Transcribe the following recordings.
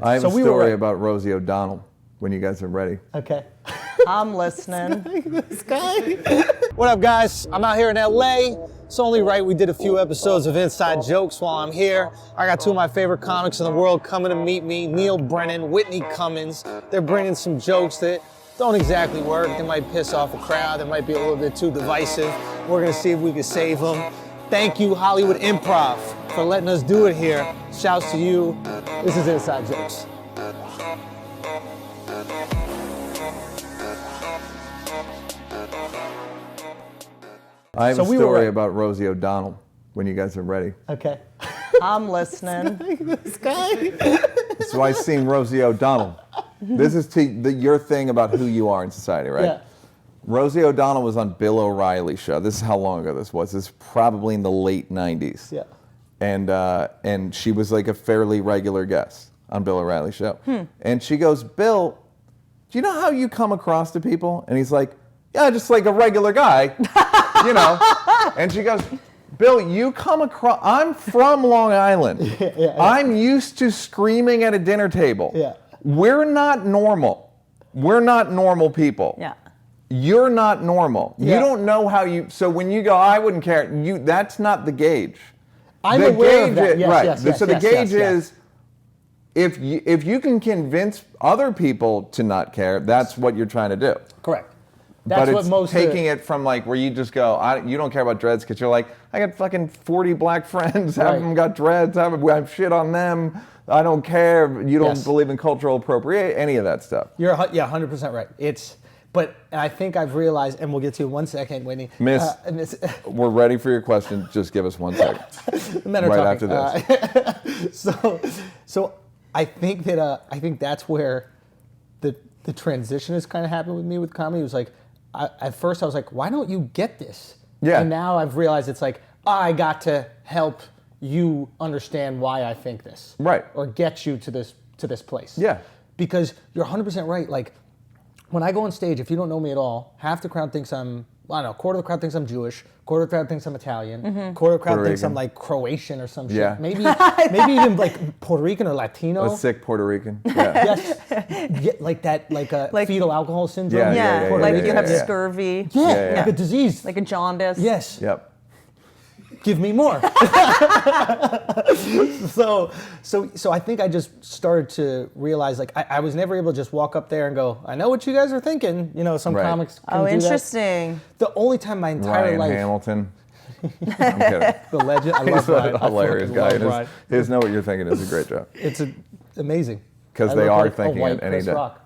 I have a story about Rosie O'Donnell when you guys are ready. Okay. I'm listening. This guy. What up, guys? I'm out here in LA. It's only right we did a few episodes of Inside Jokes while I'm here. I got two of my favorite comics in the world coming to meet me, Neal Brennan, Whitney Cummings. They're bringing some jokes that don't exactly work. They might piss off a crowd. They might be a little bit too divisive. We're gonna see if we can save them. Thank you, Hollywood Improv, for letting us do it here. Shouts to you. This is Inside Jokes. I have a story about Rosie O'Donnell when you guys are ready. Okay. I'm listening. This guy. So I've seen Rosie O'Donnell. This is your thing about who you are in society, right? Yeah. Rosie O'Donnell was on Bill O'Reilly's show. This is how long ago this was. This is probably in the late 90s. Yeah. And she was like a fairly regular guest on Bill O'Reilly's show. And she goes, Bill, do you know how you come across to people? And he's like, yeah, just like a regular guy, you know. And she goes, Bill, you come across, I'm from Long Island. Yeah. I'm used to screaming at a dinner table. Yeah. We're not normal. We're not normal people. Yeah. You're not normal. Yeah. You don't know how you, so when you go, I wouldn't care, that's not the gauge. I'm the aware gauge of that. Yes, right. yes, So the yes, gauge yes. is, if you can convince other people to not care, that's what you're trying to do. Correct. That's but what it's most taking it from like where you just go, you don't care about dreads because you're like, I got fucking 40 black friends, half of them got dreads, I've shit on them, I don't care, you don't believe in cultural appropriation, any of that stuff. You're 100% right. But I think I've realized, and we'll get to it in 1 second, Whitney. Miss, we're ready for your question. Just give us 1 second. The men are right talking. After this. So I think that's where the transition has kind of happened with me with comedy. It was like, at first I was like, why don't you get this? Yeah. And now I've realized it's like, I got to help you understand why I think this. Right. Or get you to this place. Yeah. Because you're 100% right. Like, when I go on stage, if you don't know me at all, half the crowd thinks I'm, I don't know, quarter of the crowd thinks I'm Jewish, quarter of the crowd thinks I'm Italian, quarter of the crowd thinks I'm like Croatian or some shit. Maybe even like Puerto Rican or Latino. A sick Puerto Rican. Yeah. Yes. Like that, like fetal alcohol syndrome. Yeah. Like you have scurvy. Yeah, like a disease. Like a jaundice. Yes. Yep. Give me more. So I think I just started to realize, like, I was never able to just walk up there and go, I know what you guys are thinking. You know, some comics can do interesting. That. The only time my entire life. Ryan Hamilton. I'm kidding. The legend. I love Ryan. A hilarious guy. Ryan. His Know What You're Thinking is a great job. It's amazing. Because they are thinking it any day. Rock.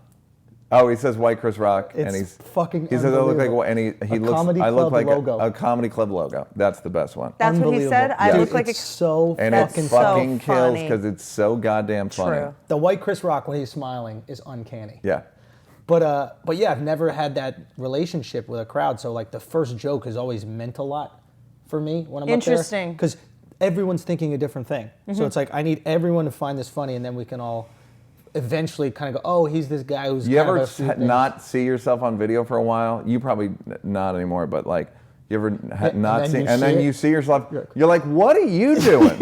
Oh, he says White Chris Rock, It's and he's fucking. He says I look like Comedy I look Club like logo. a comedy club logo. That's the best one. That's what he said. I look like it's so and it fucking fucking so kills funny. because it's so goddamn funny. True. The White Chris Rock when he's smiling is uncanny. Yeah. But yeah, I've never had that relationship with a crowd. So like the first joke has always meant a lot for me when I'm Interesting. up there. Because everyone's thinking a different thing. So it's like I need everyone to find this funny, and then we can all eventually kind of go, oh, he's this guy who's. You ever not see yourself on video for a while? You probably not anymore, but like. You ever not seen, and then you see yourself, you're like, what are you doing?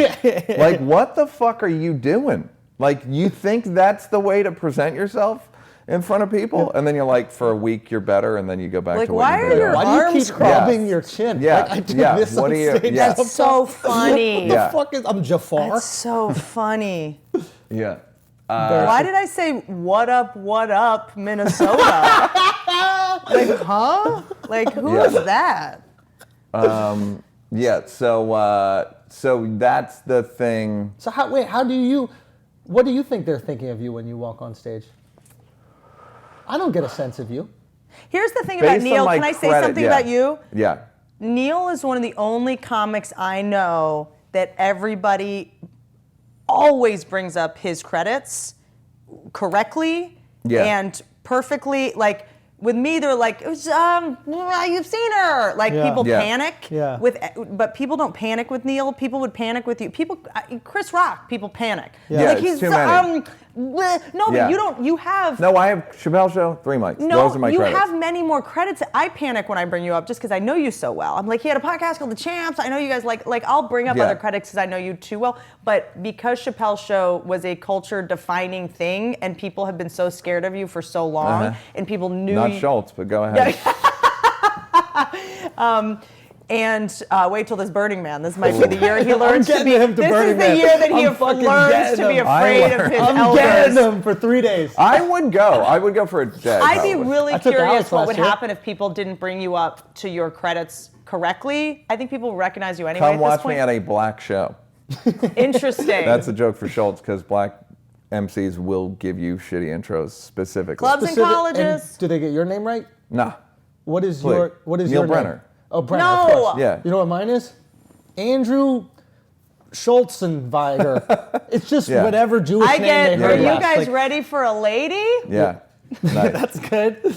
Like, what the fuck are you doing? Like, you think that's the way to present yourself in front of people? And then you're like, for a week, you're better, and then you go back to what you're doing. Why do you keep rubbing your chin? Yeah, like, I do this what on do you, stage. That's so funny. What the fuck is, I'm Jafar? That's so funny. Yeah. Why did I say, what up, Minnesota? Like, huh? Like, who is that? Yeah, so that's the thing. So what do you think they're thinking of you when you walk on stage? I don't get a sense of you. Here's the thing about Neal. Can I say something about you? Yeah. Neal is one of the only comics I know that everybody always brings up his credits correctly and perfectly. Like, with me, they're like, you've seen her. Like, people panic. Yeah. But people don't panic with Neal. People would panic with you. Chris Rock, people panic. Yeah, Like, it's he's too many. bleh. No, Yeah. but you don't. You have. No, I have Chappelle Show, 3 mics. No, Those are my you credits. have many more credits. I panic when I bring you up just because I know you so well. I'm like, he had a podcast called The Champs. I know you guys like I'll bring up Yeah. other credits because I know you too well. But because Chappelle Show was a culture-defining thing, and people have been so scared of you for so long, and people knew Not Schulz, but go ahead. And wait till this Burning Man. This might be the year he learns to be. him to This Burning is the Man. year that he I'm fucking learns getting to be him. afraid of his I'm elders. getting them for 3 days. I would go. I would go for a day. I'd be probably. really I took curious Alex what last would year. happen if people didn't bring you up to your credits correctly. I think people recognize you anyway. Come at this watch point. me at a black show. Interesting. That's a joke for Schulz because black MCs will give you shitty intros specifically. Clubs and Specific- colleges. and do they get your name right? Nah. What is Please. What is Neal your Brenner. name? Oh, Brenner. No. Of course. Yeah. You know what mine is? Andrew Schulzenweiger. It's just Yeah. whatever Jewish I name get. they Are heard you last. guys Like, ready for a lady? Yeah. Nice. That's good. You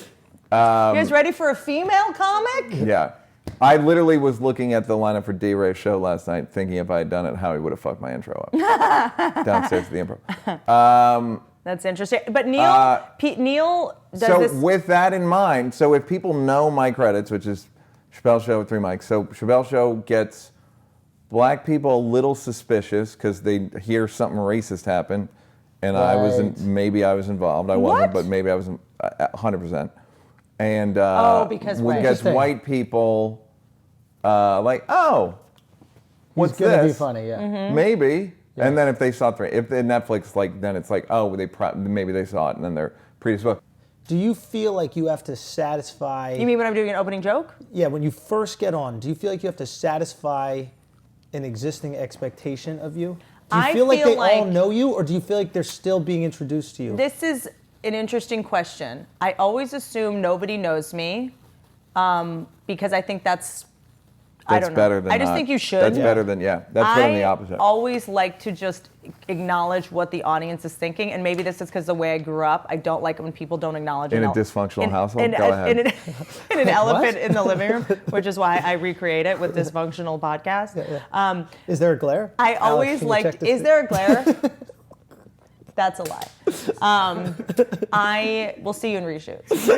guys ready for a female comic? Yeah. I literally was looking at the lineup for D-Ray's show last night, thinking if I had done it, how he would have fucked my intro up. Downstairs at the Improv. That's interesting. But Neal, Neal does So this. with that in mind, so if people know my credits, which is Chappelle Show with 3 mics, so Chappelle Show gets black people a little suspicious because they hear something racist happen, and Right. maybe I was involved. I What? wasn't, but maybe I was 100%. And because we white. get Interesting. white people like, oh, what's It's gonna this? be funny, yeah. Mm-hmm. Maybe. And then if they saw if the Netflix, like, then it's like, oh, maybe they saw it, and then they're predisposed. Do you feel like you have to satisfy? You mean when I'm doing an opening joke? Yeah, when you first get on, do you feel like you have to satisfy an existing expectation of you? Do you I feel like feel they all like- know you, or do you feel like they're still being introduced to you? This is an interesting question. I always assume nobody knows me because I think that's I That's don't know. better than I just not. think you should. That's better than, that's better than the opposite. I always like to just acknowledge what the audience is thinking, and maybe this is because the way I grew up. I don't like it when people don't acknowledge In a an dysfunctional household? Go ahead. in an elephant in the living room, which is why I recreate it with Dysfunctional Podcast. Is there a glare? I Alex, always can you check liked. this? Is there a glare? That's a lie. We'll see you in reshoots.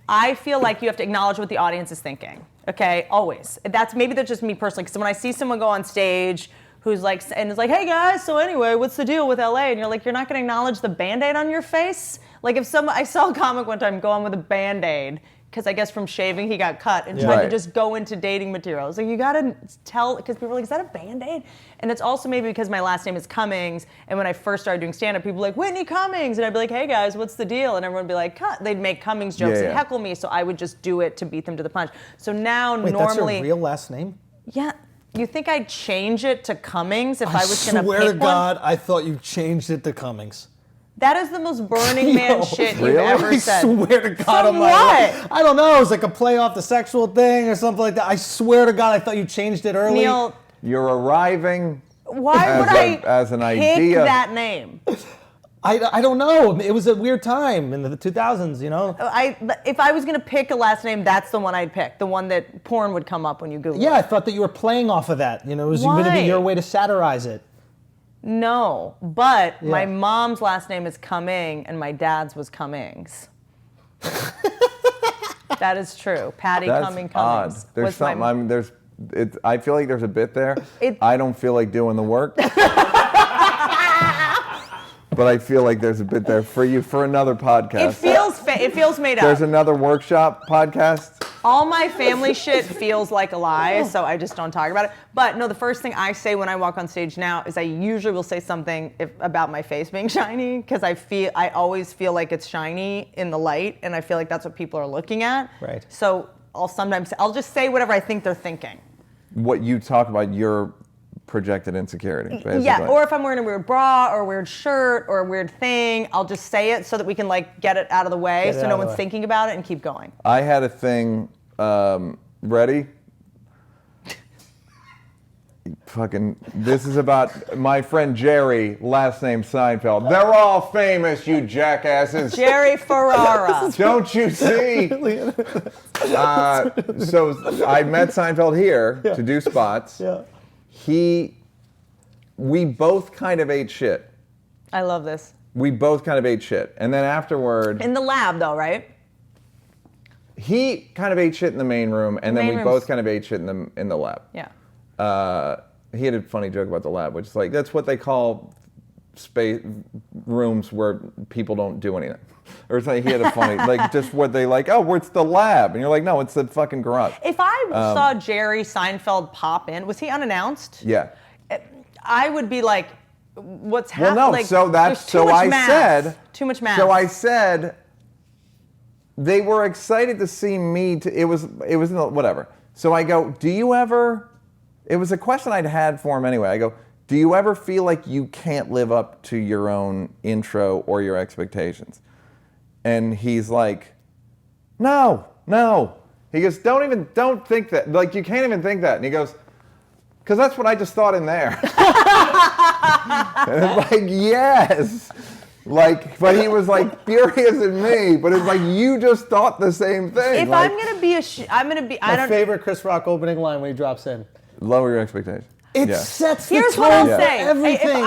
I feel like you have to acknowledge what the audience is thinking. Okay, always. That's just me personally. Because when I see someone go on stage who's like, and is like, hey guys, so anyway, what's the deal with LA? And you're like, you're not going to acknowledge the Band-Aid on your face? Like I saw a comic one time go on with a Band-Aid because I guess from shaving he got cut and tried to Right. just go into dating materials. Like you gotta tell, because people are like, is that a Band-Aid? And it's also maybe because my last name is Cummings, and when I first started doing stand-up, people were like, Whitney Cummings, and I'd be like, hey guys, what's the deal? And everyone would be like, cut. They'd make Cummings jokes Yeah, and yeah. heckle me, so I would just do it to beat them to the punch. So now Wait, normally, that's your real last name? yeah, you think I'd change it to Cummings if I was gonna swear pick to one? God, I thought you changed it to Cummings. That is the most Burning Man Yo, shit you've really? ever I said. swear to God, From on my what? life. I don't know. It was like a play off the sexual thing or something like that. I swear to God, I thought you changed it early. Neal, You're arriving why would as an I pick idea. that name? I don't know. It was a weird time in the 2000s, you know? If I was gonna pick a last name, that's the one I'd pick. The one that porn would come up when you Google Yeah, I it. thought that you were playing off of that. You know, it was going to Why? be your way to satirize it. No, but my Yeah. mom's last name is Cumming and my dad's was Cummings. That is true. Patty That's Cumming odd. Cummings. There's was my- something. I feel like there's a bit there. I don't feel like doing the work. But I feel like there's a bit there for you for another podcast. It feels made up. There's another workshop podcast. All my family shit feels like a lie, so I just don't talk about it. But no, the first thing I say when I walk on stage now is I usually will say something about my face being shiny, because I always feel like it's shiny in the light, and I feel like that's what people are looking at. Right. So I'll just say whatever I think they're thinking. What you talk about your projected insecurity, basically. Yeah, or if I'm wearing a weird bra or a weird shirt or a weird thing, I'll just say it so that we can get it out of the way, Get it so out no of the one's way. thinking about it and keep going. I had a thing. Ready? This is about my friend Jerry, last name Seinfeld. They're all famous, you jackasses. Jerry Ferrara. Don't you see? So I met Seinfeld here to do spots. Yeah. We both kind of ate shit I love this. We both kind of ate shit. And then afterward... In the lab, though, right? He kind of ate shit in the main room, and then we both kind of ate shit in the lab. Yeah. He had a funny joke about the lab, which is like, that's what they call space rooms where people don't do anything. Or something. He had a funny, like, just what they like, oh, it's the lab. And you're like, no, it's the fucking garage. If I saw Jerry Seinfeld pop in, was he unannounced? Yeah. I would be like, what's happening? Well, no, like, so that's, too much math. said. Too much math. So I said, they were excited to see me, it was whatever. So I go, do you ever, it was a question I'd had for him anyway. I go, do you ever feel like you can't live up to your own intro or your expectations? And he's like, no. He goes, don't think that. Like, you can't even think that. And he goes, because that's what I just thought in there. And it's like, yes. Like, but he was like furious at me. But it's like, you just thought the same thing. If like, I'm gonna be My favorite Chris Rock opening line when he drops in. Lower your expectations. It sets the Here's tone what I'll for say. everything.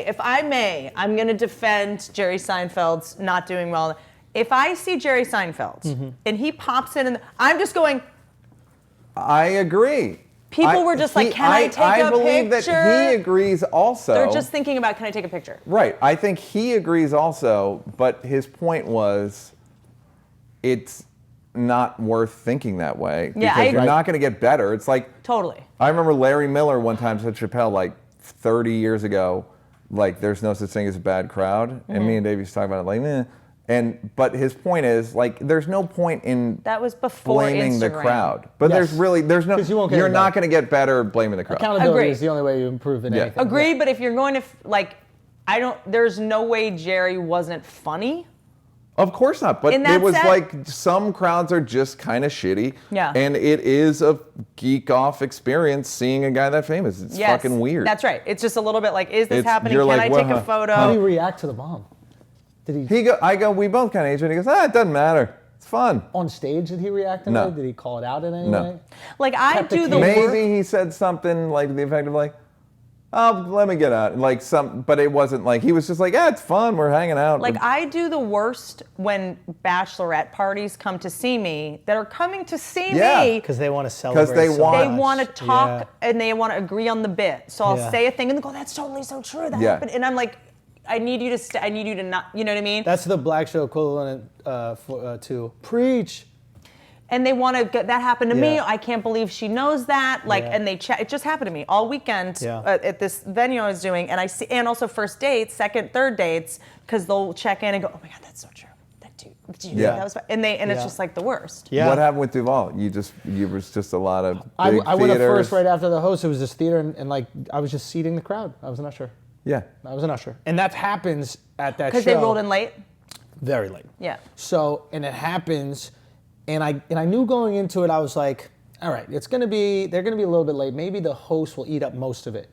If I may, I'm going to defend Jerry Seinfeld's not doing well. If I see Jerry Seinfeld and he pops in, and I'm just going. I agree. People were just like, can I take a picture? I believe that he agrees also. They're just thinking about, can I take a picture? Right. I think he agrees also, but his point was, it's not worth thinking that way because you're not going to get better. It's like totally. I remember Larry Miller one time said Chappelle like 30 years ago, like there's no such thing as a bad crowd, and me and Dave used to talk about it like, eh. But his point is like there's no point in that was before blaming Instagram. the crowd. But there's no you're not going to get better blaming the crowd. Accountability is the only way you improve in anything. Agree, but if you're going to there's no way Jerry wasn't funny. Of course not, but it was like some crowds are just kind of shitty. Yeah. And it is a geek off experience seeing a guy that famous. It's fucking weird. That's right. It's just a little bit like, is this happening? Can like, I take a photo? How do you react to the bomb? Did I go, we both kind of age it. He goes, it doesn't matter. It's fun. On stage, did he react in any way? Did he call it out in any way? Like I do the Maybe he said something like the effect of like, oh, let me get out. Like but it wasn't like, he was just like, it's fun, we're hanging out. Like I do the worst when bachelorette parties come to see me that are coming to see me. Because they want to celebrate. Because they want to talk and they want to agree on the bit. So I'll say a thing and they go, that's totally so true. That happened. And I'm like, I need you to not, you know what I mean? That's the black show equivalent to preach. And they want to get that happened to me. I can't believe she knows that. Like, and it just happened to me all weekend at this venue I was doing. And and also first dates, second, third dates, because they'll check in and go, oh my God, that's so true. That dude, that was, and it's just like the worst. Yeah. What happened with Duval? You was just a lot of big I went up theaters. first right after the host. It was this theater, and like I was just seating the crowd. I was an usher. Yeah. I was an usher. And that happens at that show. Because they rolled in late? Very late. Yeah. So, and it happens, and I knew going into it, I was like, all right, they're gonna be a little bit late. Maybe the host will eat up most of it.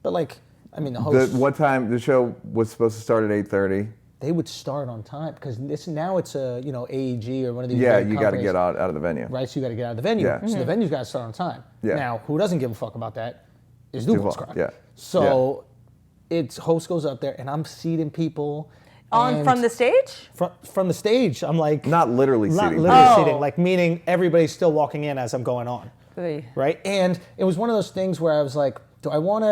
But like, I mean, the host. What time the show was supposed to start at 8:30? They would start on time because now it's a AEG or one of these. Yeah, you got to get out of the venue. Right, so you got to get out of the venue. Yeah. So the venue's got to start on time. Yeah. Now, who doesn't give a fuck about that is Duval's crowd. Yeah. So. Its host goes up there, and I'm seating people. From the stage? From the stage, I'm like... Not literally seating. Not literally seating, like meaning everybody's still walking in as I'm going on. Right? And it was one of those things where I was like, do I want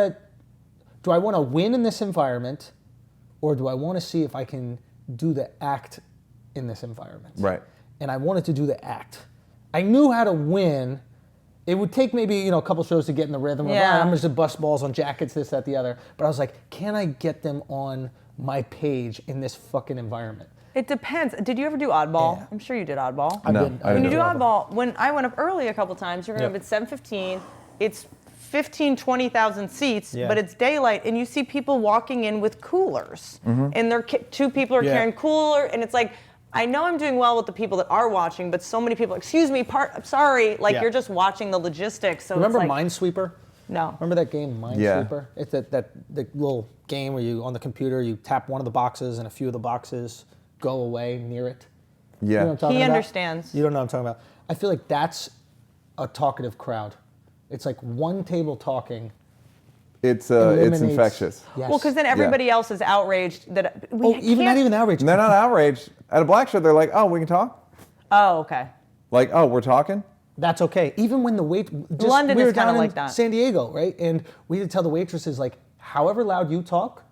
to win in this environment, or do I want to see if I can do the act in this environment? Right. And I wanted to do the act. I knew how to win. It would take maybe a couple shows to get in the rhythm. Yeah. I'm just a bust balls on jackets, this, that, the other. But I was like, can I get them on my page in this fucking environment? It depends. Did you ever do Oddball? Yeah. I'm sure you did Oddball. No, When you do Oddball, when I went up early a couple times, you're going to be at 7:15. It's 20,000 seats, but it's daylight, and you see people walking in with coolers, and two people are carrying cooler, and it's like, I know I'm doing well with the people that are watching, but so many people, excuse me, sorry, you're just watching the logistics. So remember it's like, Minesweeper? No. Remember that game, Minesweeper? It's the little game where you, on the computer, you tap one of the boxes and a few of the boxes go away near it. Yeah. You know what I'm talking He about? understands. You don't know what I'm talking about. I feel like that's a talkative crowd. It's like one table talking it's eliminates- infectious. Yes. Well, because then everybody else is outraged that we even not can't- even outraged. And they're not outraged. At a black show, they're like, oh, we can talk? Oh, okay. Like, oh, we're talking? That's okay. Even when the London we were is kinda down like in that. San Diego, right? And we had to tell the waitresses, like, however loud you talk,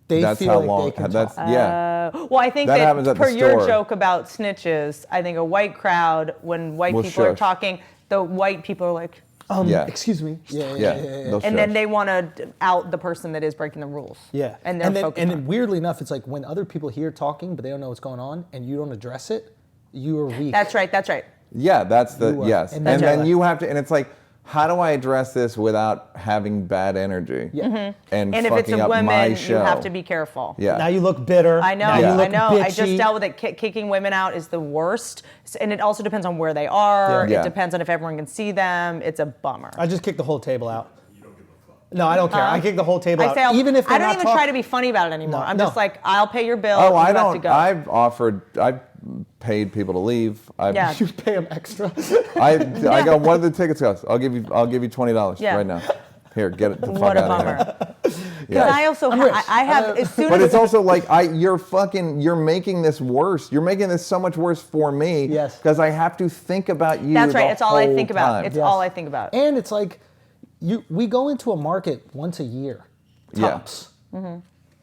they That's feel how like long. they can That's talk. yeah. Well, I think That that, happens at the per your store. joke about snitches, I think a white crowd, when white Will people are shush. talking, the white people are like, Yeah. Excuse me. Yeah. and they'll then shush. they want to out the person that is breaking the rules. Yeah. And they're then, focused and on then weirdly enough, it's like when other people hear talking, but they don't know what's going on, and you don't address it, you are weak. That's right. That's right. Yeah, that's the You are. yes. And And, that's then right. you have to, and it's like, how do I address this without having bad energy? Yeah. And And if fucking it's a up my woman, you show? have to be careful. Yeah. Now you look bitter. I know, Now you look I know. I just bitchy. dealt with it. Kicking women out is the worst, and it also depends on where they are. Yeah. It depends on if everyone can see them. It's a bummer. I just kicked the whole table out. No, I don't care. I kick the whole table I out. say, even if I they're don't not even try talk- to be funny about it anymore. No, I'm no. just like, I'll pay your bill. Oh, you I have to don't. go. I've paid people to leave. Yeah. You pay them extra. I go, what do the tickets cost? I'll give you $20 Yeah. right now. Here, get it the fuck What a out of here. bummer. Because Yeah. I also I'm rich. I have as soon But as it's also like you're making this worse. You're making this so much worse for me. Yes. Because I have to think about you. that's right. the It's all I whole think about. time. It's Yes. all I think about. And it's like, we go into a market once a year, Yeah. tops.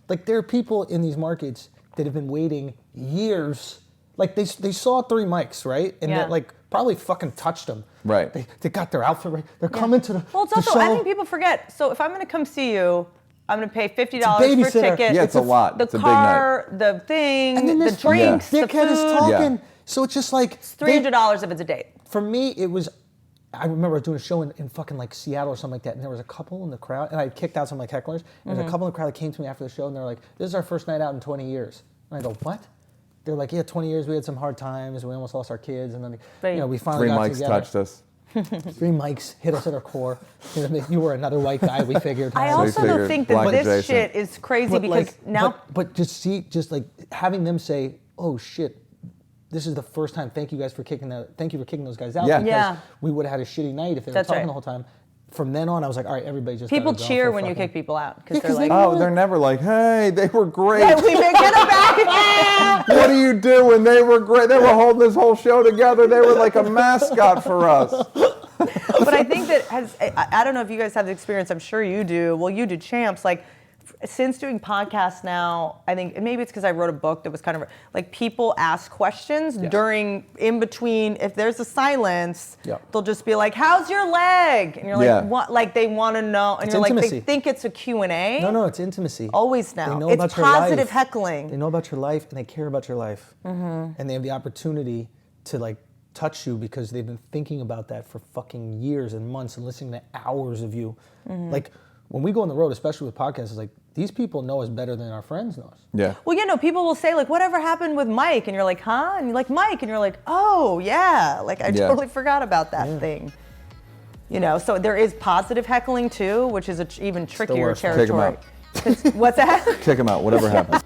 Like there are people in these markets that have been waiting years. Like they saw 3 mics, right? And Yeah. that like probably fucking touched them. Right. They got their outfit right. They're coming to the Well, it's the also, show. I think people forget. So if I'm going to come see you, I'm going to pay $50 for babysitter. tickets. Yeah, it's a lot. The It's a big night. car, the thing, and then the this drinks, the dickhead is food. talking. Yeah. So it's just like $300 if it's a date. For me, it was. I remember I was doing a show in fucking like Seattle or something like that, and there was a couple in the crowd, and I had kicked out some like hecklers. And Mm-hmm. there's a couple in the crowd that came to me after the show, and they're like, "This is our first night out in 20 years." And I go, "What?" They're like, "Yeah, 20 years. We had some hard times. We almost lost our kids, and then we finally 3 got mics together." touched us. 3 mics hit us at our core. You were another white guy. We figured. I you also figured don't think that black this adjacent. shit is crazy because now. but just like having them say, "Oh shit, this is the first time. Thank you guys for kicking those guys out." Yeah. Because Yeah. we would have had a shitty night if they were That's talking right. the whole time. From then on, I was like, all right, everybody just People gotta go cheer for when you fucking- kick people out because Yeah, they're 'cause like, they- Oh, they're never like, hey, they were great. "Yeah, we may get them back." What are you doing? They were great. They were holding this whole show together. They were like a mascot for us. But I think that I don't know if you guys have the experience. I'm sure you do. Well, you do, Champs. Like, since doing podcasts now, I think and maybe it's because I wrote a book that was kind of like people ask questions in between. If there's a silence, Yeah. they'll just be like, "How's your leg?" And you're like, Yeah. "What?" Like they want to know, and It's you're like, intimacy. they think it's a Q&A. No, it's intimacy. Always now. They know It's about your positive life. heckling. They know about your life and they care about your life. And they have the opportunity to like touch you because they've been thinking about that for fucking years and months and listening to hours of you. Like when we go on the road, especially with podcasts, it's like these people know us better than our friends know us. Yeah. Well, people will say like, "Whatever happened with Mike?" And you're like, "Huh?" And you're like, "Mike," and you're like, "Oh yeah." Like I Yeah. totally forgot about that thing. So there is positive heckling too, which is even trickier worst. territory. Kick 'em out. What's that? Kick them out, whatever happens.